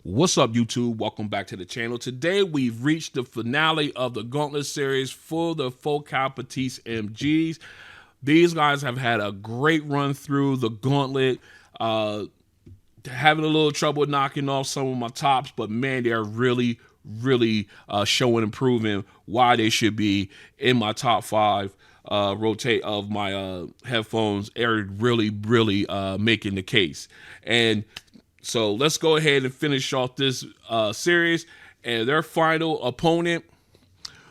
What's up, YouTube? Welcome back to the channel. Today we've reached the finale of the Gauntlet Series for the Focal Bathys MGs. These guys have had a great run through the Gauntlet. Having a little trouble knocking off some of my tops, but man, they're really showing and proving why they should be in my top 5 rotate of my headphones. They're really making the case. And so let's go ahead and finish off this series. And their final opponent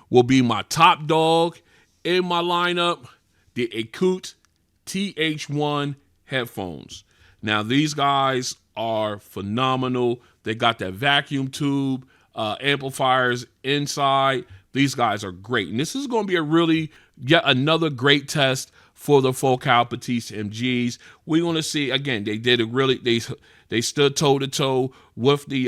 will be my top dog in my lineup, the Acute TH1 headphones. Now, these guys are phenomenal. They got that vacuum tube amplifiers inside. These guys are great. And this is going to be yet another great test for the Focal Bathys MGs. We're going to see, again, they stood toe-to-toe with the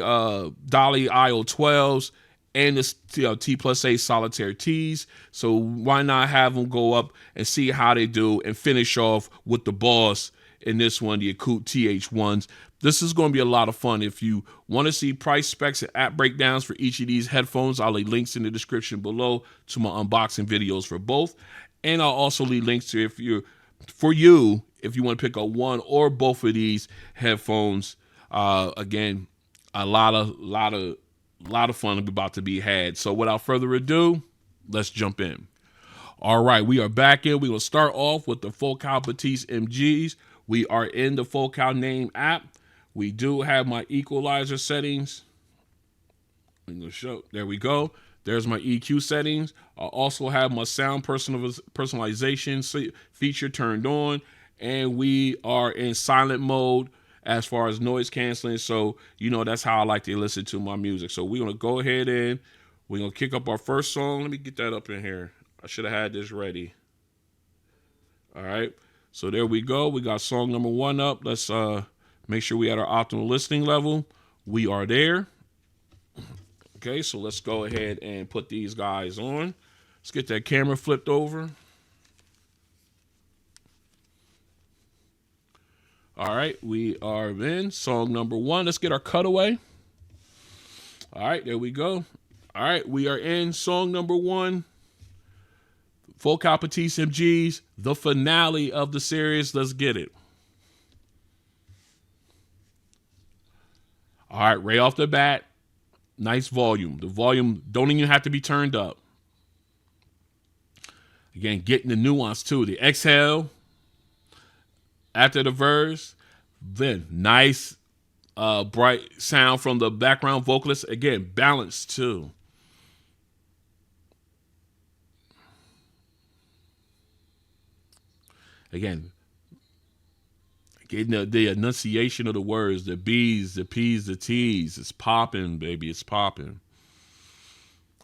Dolly IO12s and the T+A solitaire Ts. So why not have them go up and see how they do and finish off with the boss in this one, the Acute TH1s. This is going to be a lot of fun. If you want to see price specs and app breakdowns for each of these headphones, I'll leave links in the description below to my unboxing videos for both. And I'll also leave links to if you want to pick up one or both of these headphones. Again, a lot of fun about to be had. So without further ado, let's jump in. All right, we are back in. We will start off with the Focal Bathys MGs. We are in the Focal name app. We do have my equalizer settings. I'm gonna show. There we go. There's my EQ settings. I also have my sound personalization feature turned on, and we are in silent mode as far as noise canceling. So, that's how I like to listen to my music. So we're going to go ahead and we're going to kick up our first song. Let me get that up in here. I should have had this ready. All right. So there we go. We got song number 1 up. Let's make sure we at our optimal listening level. We are there. Okay, so let's go ahead and put these guys on. Let's get that camera flipped over. All right, we are in song number 1. Let's get our cutaway. All right, there we go. All right, we are in song number 1. Focal Bathys MGs, the finale of the series. Let's get it. All right, right off the bat, nice volume. The volume don't even have to be turned up. Again, getting the nuance too. The exhale after the verse, then nice bright sound from the background vocalist. Again, balanced too. Again, getting the enunciation of the words, the B's, the P's, the T's. It's popping, baby. It's popping.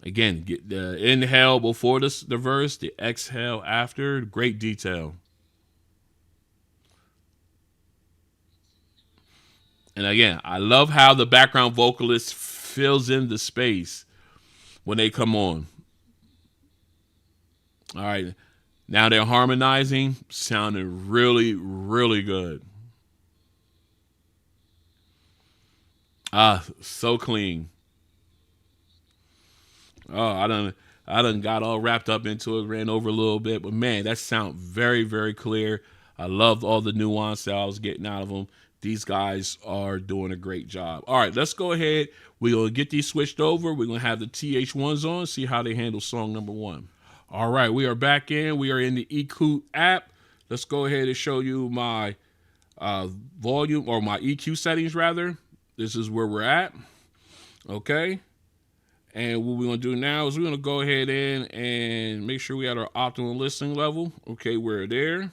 Again, get the inhale before the verse, the exhale after. Great detail. And again, I love how the background vocalist fills in the space when they come on. All right. Now they're harmonizing, sounding really good. So clean. Oh, I done got all wrapped up into it, ran over a little bit, but man, that sound very clear. I loved all the nuance that I was getting out of them. These guys are doing a great job. All right, let's go ahead. We're going to get these switched over. We're going to have the TH1s on, see how they handle song number 1. All right, we are back in. We are in the EQ app. Let's go ahead and show you my volume, or my EQ settings, rather. This is where we're at. Okay. And what we're going to do now is we're going to go ahead and make sure we have our optimal listening level. Okay, we're there.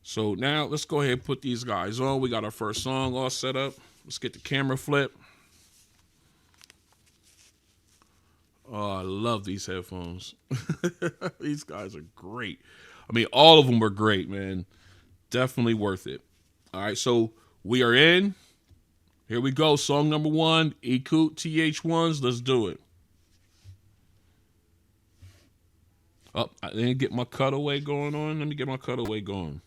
So now let's go ahead and put these guys on. We got our first song all set up. Let's get the camera flip. Oh, I love these headphones. These guys are great. I mean, all of them are great, man. Definitely worth it. All right, so we are in. Here we go. Song number 1, Acute TH1s. Let's do it. Oh, I didn't get my cutaway going on. Let me get my cutaway going.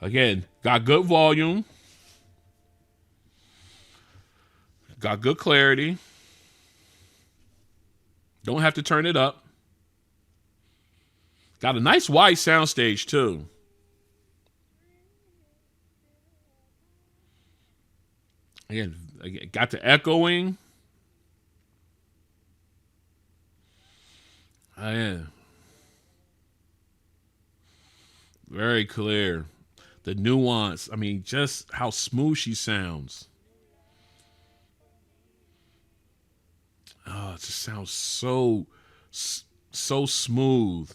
Again, got good volume. Got good clarity. Don't have to turn it up. Got a nice wide soundstage too. Again, got the echoing. Oh, yeah. Very clear. The nuance. I mean, just how smooth she sounds. Oh, it just sounds so smooth.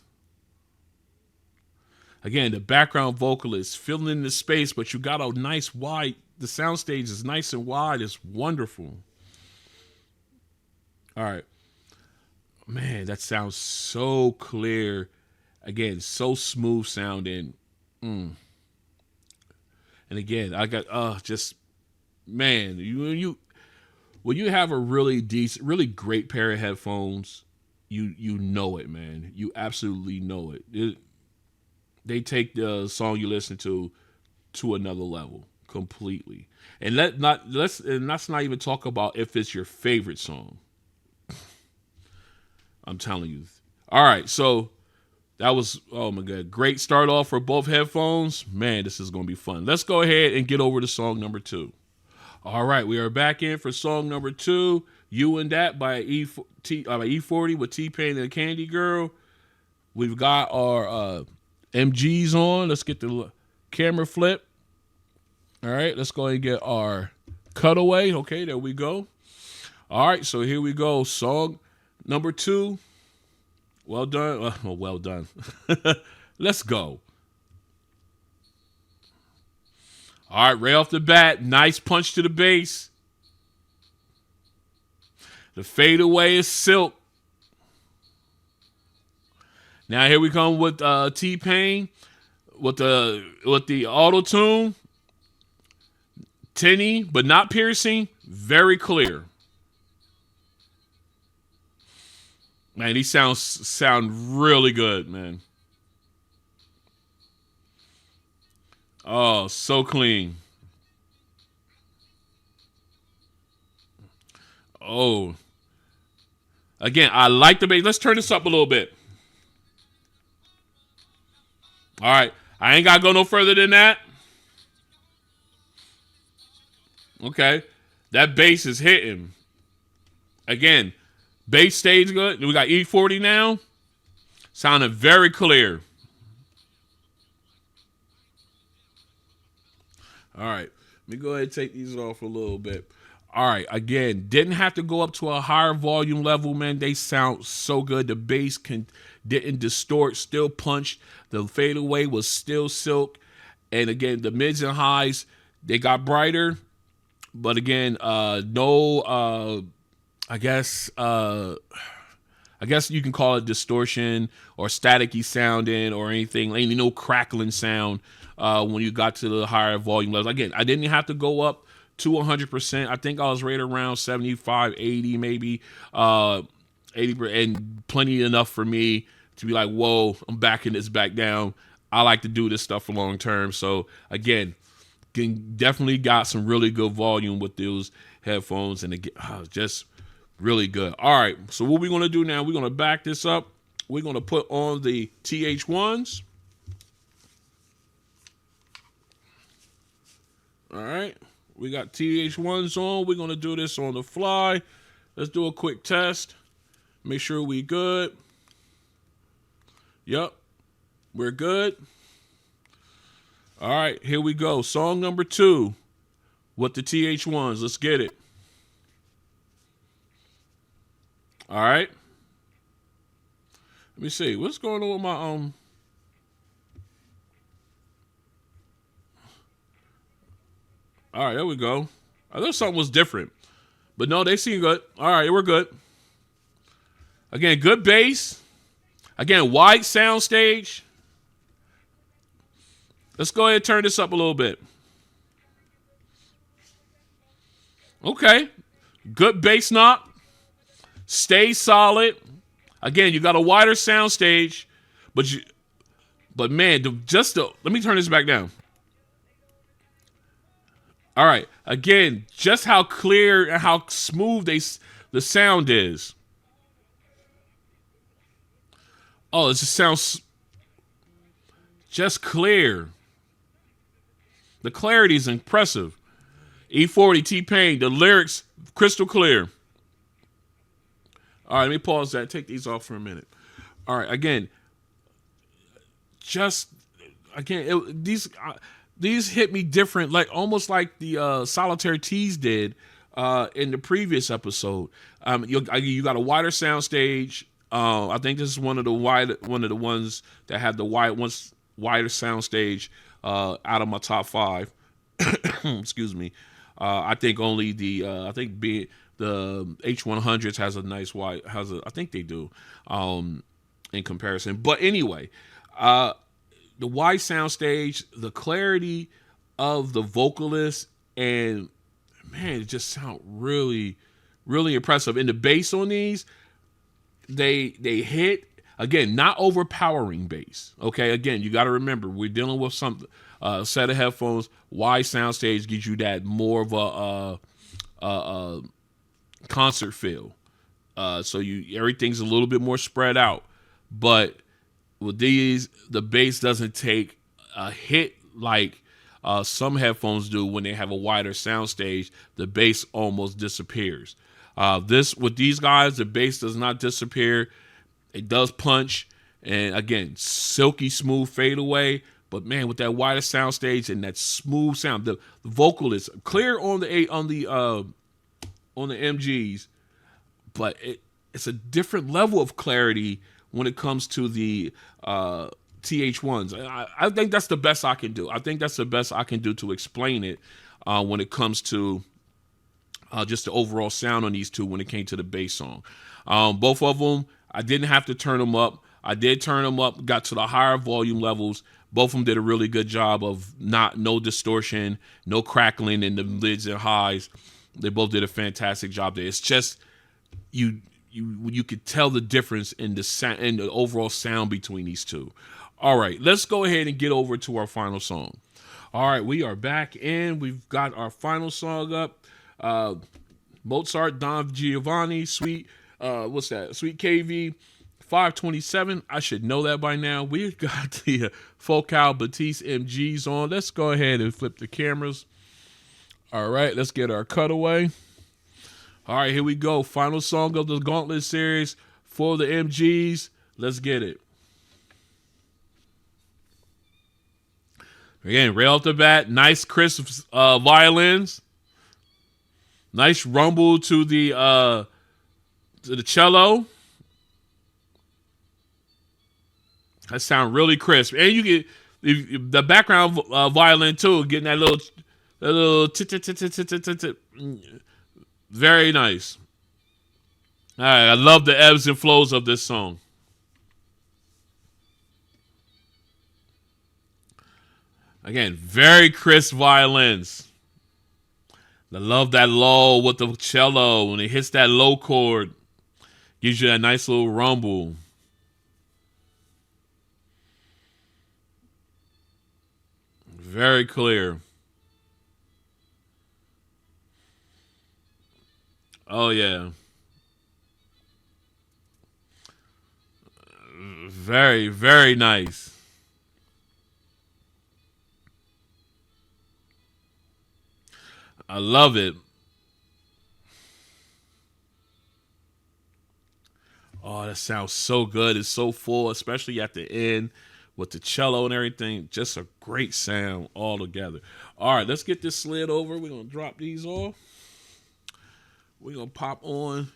Again, the background vocalist filling in the space, but you got a nice wide. The soundstage is nice and wide. It's wonderful. All right. Man, that sounds so clear. Again, so smooth sounding. And again, I got just man, when you have a really decent, really great pair of headphones, you know it, man. You absolutely know it. They take the song you listen to another level completely. And let's not even talk about if it's your favorite song. I'm telling you. All right, so that was, oh my God, great start off for both headphones. Man, this is going to be fun. Let's go ahead and get over to song number 2. All right, we are back in for song number 2, You and That by E40 with T-Pain and the Candy Girl. We've got our MGs on. Let's get the camera flip. All right, let's go ahead and get our cutaway. Okay, there we go. All right, so here we go. Song number 2. Well done. Well done. Let's go. All right, right off the bat, nice punch to the bass. The fadeaway is silk. Now here we come with T-Pain with the auto tune, tinny but not piercing, very clear. Man, these sound really good, man. Oh, so clean. Oh. Again, I like the bass. Let's turn this up a little bit. All right. I ain't got to go no further than that. Okay. That bass is hitting. Again, bass stays good. We got E40 now. Sounding very clear. All right. Let me go ahead and take these off a little bit. All right. Again, didn't have to go up to a higher volume level, man. They sound so good. The bass didn't distort, still punched. The fadeaway was still silk. And again, the mids and highs, they got brighter. But again, no, I guess you can call it distortion or staticky sounding or anything. Ain't no crackling sound when you got to the higher volume levels. Again, I didn't have to go up to 100%. I think I was right around 75, 80 maybe, 80, and plenty enough for me to be like, whoa, I'm backing this back down. I like to do this stuff for long term. So again, definitely got some really good volume with those headphones, and again, just really good. All right, so what we're going to do now, we're going to back this up. We're going to put on the TH1s. All right, we got TH1s on. We're going to do this on the fly. Let's do a quick test. Make sure we good. Yep, we're good. All right, here we go. Song number 2 with the TH1s. Let's get it. All right. Let me see. What's going on with my All right, there we go. I thought something was different. But no, they seem good. All right, we're good. Again, good bass. Again, wide sound stage. Let's go ahead and turn this up a little bit. Okay. Good bass knock. Stay solid. Again, you got a wider sound stage, but man, let me turn this back down. All right. Again, just how clear and how smooth the sound is. Oh, it just sounds just clear. The clarity is impressive. E40 T-Pain, the lyrics crystal clear. All right, let me pause that. Take these off for a minute. All right, again, just again, these hit me different, like almost like the Solitaire Tease did in the previous episode. You got a wider sound stage. I think this is one of the ones that had the wider sound stage out of my top 5. Excuse me. I think only the H100s has a nice wide I think they do in comparison. But anyway, the wide sound stage, the clarity of the vocalist, and man, it just sound really, really impressive. And the bass on these, they hit again, not overpowering bass. Okay, again, you got to remember we're dealing with some set of headphones. Wide sound stage gives you that more of a concert feel. So everything's a little bit more spread out, but with these, the bass doesn't take a hit like some headphones do when they have a wider sound stage. The bass almost disappears. With these guys, the bass does not disappear. It does punch, and again, silky smooth fade away. But man, with that wider sound stage and that smooth sound, the vocal is clear on the MGs, but it's a different level of clarity when it comes to the TH1s. I think that's the best I can do. I think that's the best I can do to explain it when it comes to just the overall sound on these two when it came to the bass song. Both of them, I didn't have to turn them up. I did turn them up, got to the higher volume levels. Both of them did a really good job of no distortion, no crackling in the mids and highs. They both did a fantastic job there. It's just you could tell the difference in the overall sound between these two. All right, let's go ahead and get over to our final song. All right, we are back in. We've got our final song up. Mozart, Don Giovanni, Sweet KV 527. I should know that by now. We've got the Focal Bathys MGs on. Let's go ahead and flip the cameras. All right, let's get our cutaway. All right, here we go. Final song of the Gauntlet Series for the MGs. Let's get it. Again, right off the bat, nice crisp violins. Nice rumble to the cello. That sound really crisp, and you get the background violin too, getting that little very nice. All right, I love the ebbs and flows of this song. Again, very crisp violins. I love that lull with the cello when it hits that low chord. Gives you that nice little rumble. Very clear. Oh, yeah. Very, very nice. I love it. Oh, that sounds so good. It's so full, especially at the end with the cello and everything. Just a great sound all together. All right, let's get this slid over. We're going to drop these off. We're going to pop on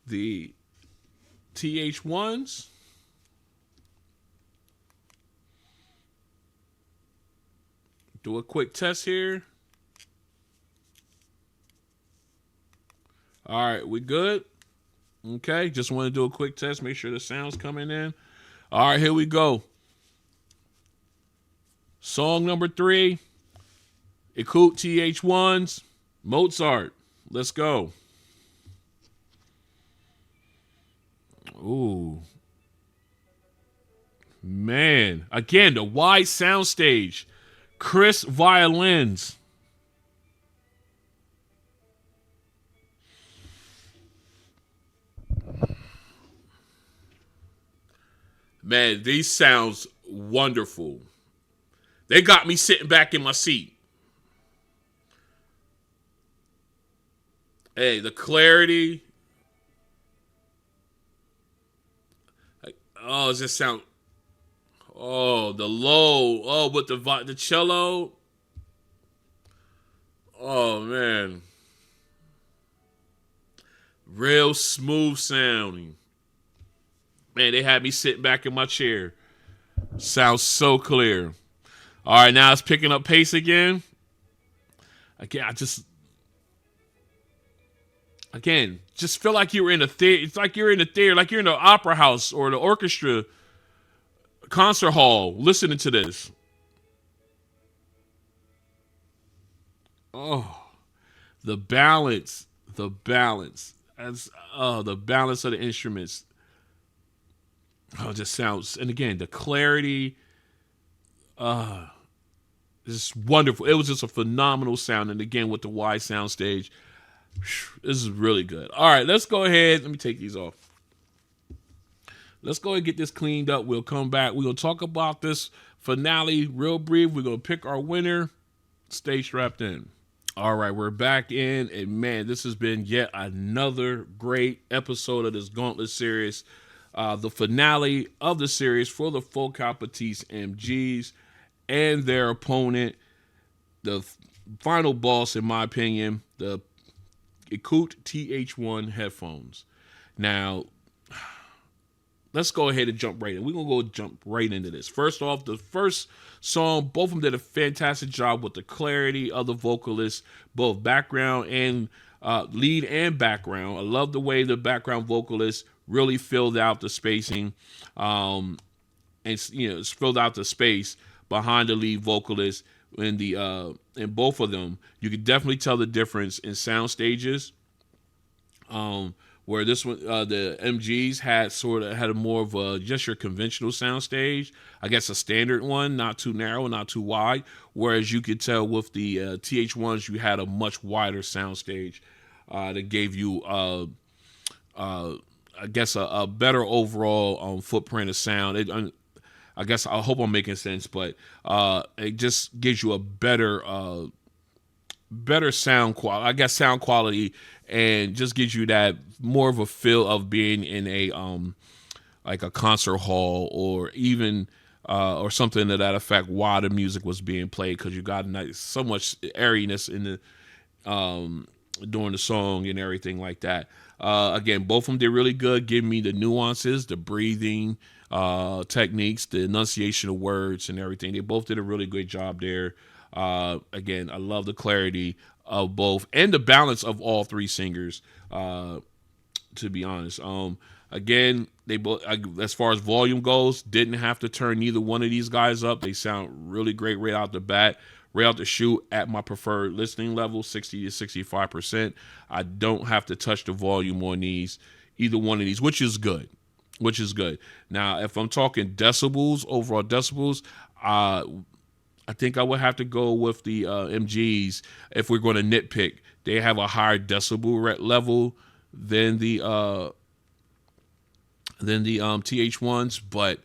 the TH1s. Do a quick test here. All right, we good? Okay, just want to do a quick test. Make sure the sound's coming in. All right, here we go. Song number 3. Acute TH1s. Mozart. Let's go. Ooh. Man. Again, the wide sound stage. Crisp violins. Man, these sounds wonderful. They got me sitting back in my seat. Hey, the clarity. Oh, it just sound. Oh, the low. Oh, with the cello. Oh man, real smooth sounding. Man, they had me sitting back in my chair. Sounds so clear. All right, now it's picking up pace again. Just feel like you were in a theater. It's like you're in a theater, like you're in the opera house or the orchestra concert hall listening to this. Oh, the balance, as the balance of the instruments. Oh, it just sounds, and again, the clarity. Is wonderful. It was just a phenomenal sound, and again with the wide sound stage, this is really good. All right, let's go ahead. Let me take these off. Let's go ahead and get this cleaned up. We'll come back. We're going to talk about this finale real brief. We're going to pick our winner. Stay strapped in. All right, we're back in. And man, this has been yet another great episode of this Gauntlet Series. The finale of the series for the Focal Bathys MGs and their opponent. The final boss, in my opinion, the Acute TH1 Headphones. Now, let's go ahead and jump right in. We're going to jump right into this. First off, the first song, both of them did a fantastic job with the clarity of the vocalists, both background and lead and background. I love the way the background vocalists really filled out the spacing, and it's filled out the space behind the lead vocalist. In both of them, you could definitely tell the difference in sound stages. Where this one, the MGs had a more of a just your conventional sound stage, I guess a standard one, not too narrow, not too wide. Whereas you could tell with the TH1s, you had a much wider sound stage that gave you, I guess, a better overall footprint of sound. I guess I hope I'm making sense, but it just gives you a better sound quality. I guess sound quality, and just gives you that more of a feel of being in a like a concert hall or even or something to that effect while the music was being played, because you got so much airiness in the during the song and everything like that. Again, both of them did really good, giving me the nuances, the breathing techniques, the enunciation of words and everything. They both did a really good job there. Again, I love the clarity of both and the balance of all three singers, to be honest. Again, they both, as far as volume goes, didn't have to turn neither one of these guys up. They sound really great right out the bat, right out the chute at my preferred listening level, 60 to 65%. I don't have to touch the volume on either one of these, which is good. Now, if I'm talking decibels, overall decibels, I think I would have to go with the MGs if we're going to nitpick. They have a higher decibel level than the TH1s, but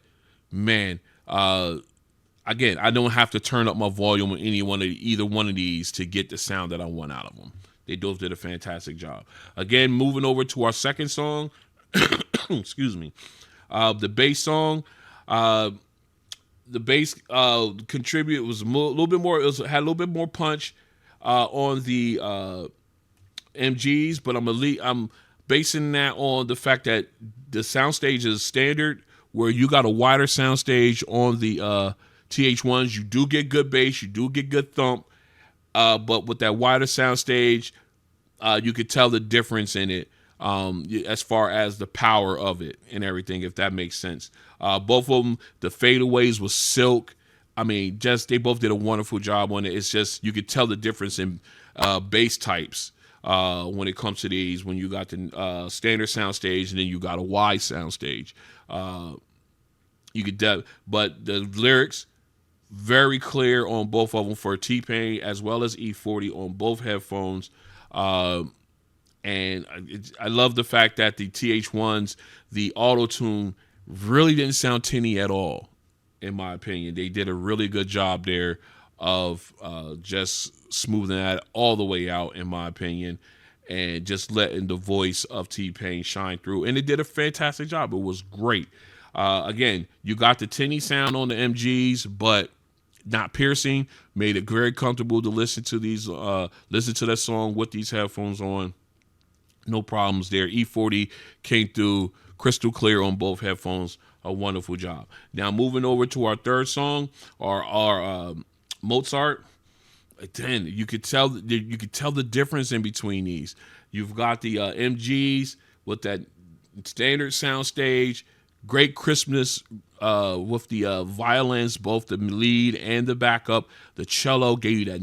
man, again, I don't have to turn up my volume on either one of these to get the sound that I want out of them. They both did a fantastic job. Again, moving over to our second song, excuse me, the bass song. The bass contribute was a little bit more. Had a little bit more punch on the MGs, but I'm basing that on the fact that the soundstage is standard, where you got a wider soundstage on the TH1s. You do get good bass, you do get good thump, but with that wider soundstage, you could tell the difference in it as far as the power of it and everything, if that makes sense. Both of them, the fadeaways was silk. I mean, they both did a wonderful job on it. It's just, you could tell the difference in bass types when it comes to these, when you got the standard sound stage and then you got a wide sound stage. You could but the lyrics, very clear on both of them for T-Pain as well as E40 on both headphones. And I love the fact that the TH1s, the auto-tune really didn't sound tinny at all, in my opinion. They did a really good job there of just smoothing that all the way out, in my opinion, and just letting the voice of T-Pain shine through. And it did a fantastic job. It was great. Again, you got the tinny sound on the MGs, but not piercing. Made it very comfortable to listen to that song with these headphones on. No problems there. E40 came through crystal clear on both headphones. A wonderful job. Now moving over to our third song, our Mozart. Again, you could tell the difference in between these. You've got the MGs with that standard sound stage, great crispness with the violins, both the lead and the backup. The cello gave you that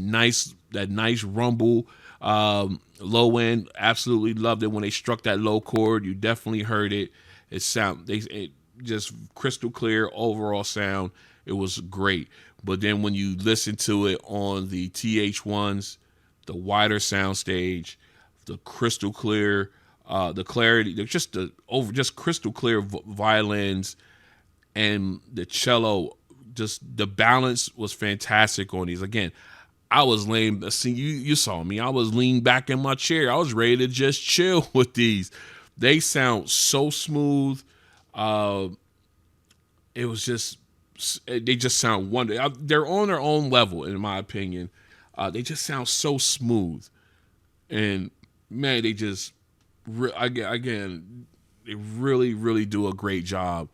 nice rumble. Low end, absolutely loved it when they struck that low chord. You definitely heard it. It just crystal clear overall sound. It was great. But then when you listen to it on the TH1s, the wider sound stage, the crystal clear, the clarity, just crystal clear violins, and the cello, just the balance was fantastic on these. Again, I was laying, see, you saw me. I was leaning back in my chair. I was ready to just chill with these. They sound so smooth. It was just, they just sound wonderful. They're on their own level, in my opinion. They just sound so smooth. And man, they just, again, they really, really do a great job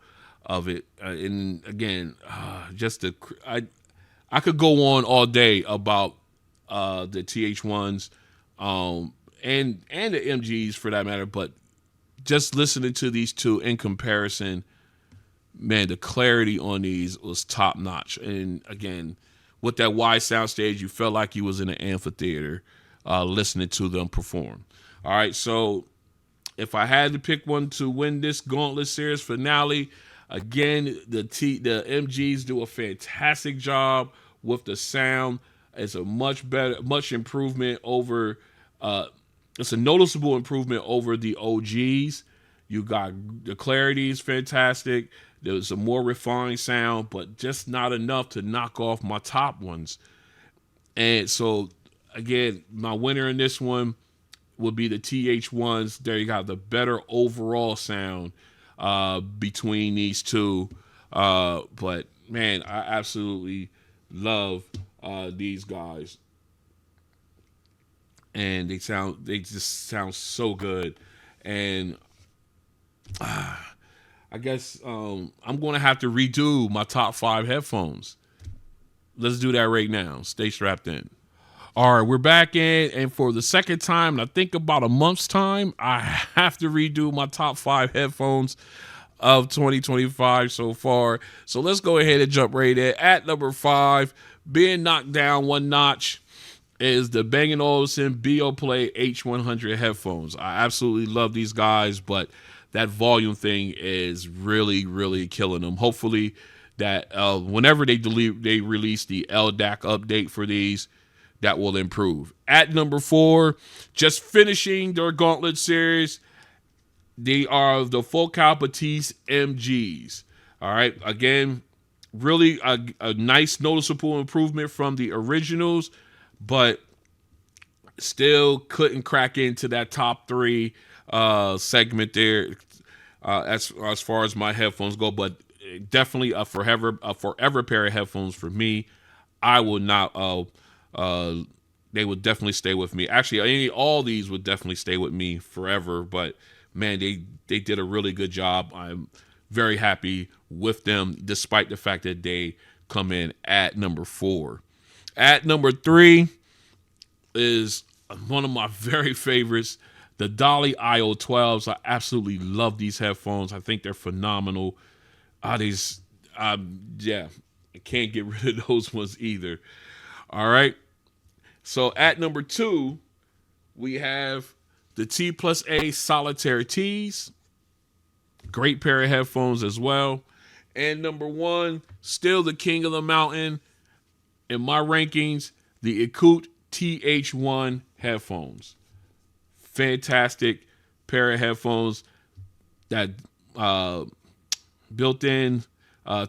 of it. And again, I could go on all day about the TH1s and the MGs for that matter, but just listening to these two in comparison, man, the clarity on these was top notch. And again, with that wide sound stage, you felt like you was in an amphitheater listening to them perform. All right, so if I had to pick one to win this Gauntlet Series finale, again, the MGs do a fantastic job with the sound. It's a much improvement over. It's a noticeable improvement over the OGs. You got the clarity is fantastic. There's a more refined sound, but just not enough to knock off my top ones. And so, again, my winner in this one would be the TH1s. There you got the better overall sound between these two. But man, I absolutely love these guys, and they just sound so good. And I guess I'm going to have to redo my top 5 headphones. Let's do that right now. Stay strapped in. All right, we're back in, and for the second time, and I think about a month's time, I have to redo my top 5 headphones of 2025 so far. So let's go ahead and jump right in. At number 5, being knocked down one notch, is the Bang & Olufsen Beoplay H100 headphones. I absolutely love these guys, but that volume thing is really, really killing them. Hopefully that whenever they release the LDAC update for these, that will improve. At number 4, just finishing their Gauntlet Series, they are the Focal Bathys MGs. All right, again, really a nice noticeable improvement from the originals, but still couldn't crack into that top 3 segment there as far as my headphones go. But definitely a forever pair of headphones for me. I will not. They would definitely stay with me. Actually, all these would definitely stay with me forever. But man, they did a really good job. I'm very happy with them, despite the fact that they come in at number 4. At number 3 is one of my very favorites, the Dolly IO12s. I absolutely love these headphones. I think they're phenomenal. I can't get rid of those ones either. All right. So at number 2, we have the T+A Solitaire Tees. Great pair of headphones as well. And number 1, still the king of the mountain in my rankings, the Acute TH1 headphones. Fantastic pair of headphones that built-in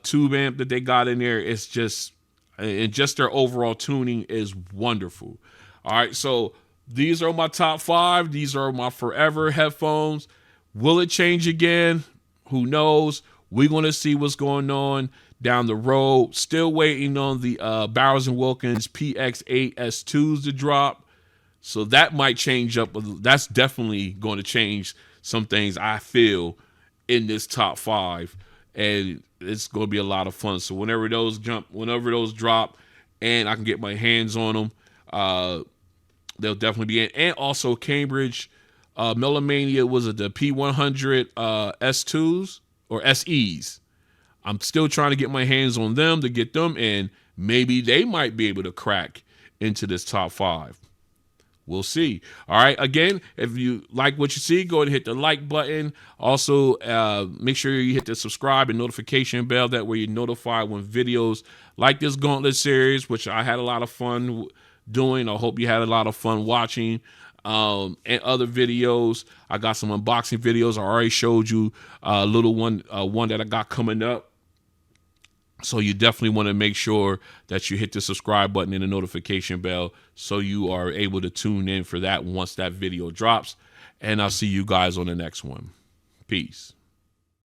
tube amp that they got in there. It's just, and just their overall tuning is wonderful. All right, so these are my top 5. These are my forever headphones. Will it change again? Who knows? We're going to see what's going on down the road. Still waiting on the Bowers & Wilkins PX8 S2s to drop. So that might change up. That's definitely going to change some things, I feel, in this top 5. And it's going to be a lot of fun. So whenever those drop and I can get my hands on them, they'll definitely be in. And also Cambridge Melomania, was it the P100 S2s or SEs? I'm still trying to get my hands on them to get them in. Maybe they might be able to crack into this top 5. We'll see. All right. Again, if you like what you see, go ahead and hit the like button. Also, make sure you hit the subscribe and notification bell. That way you're notified when videos like this Gauntlet series, which I had a lot of fun doing. I hope you had a lot of fun watching. And other videos. I got some unboxing videos. I already showed you a little one that I got coming up. So you definitely want to make sure that you hit the subscribe button and the notification bell so you are able to tune in for that once that video drops. And I'll see you guys on the next one. Peace.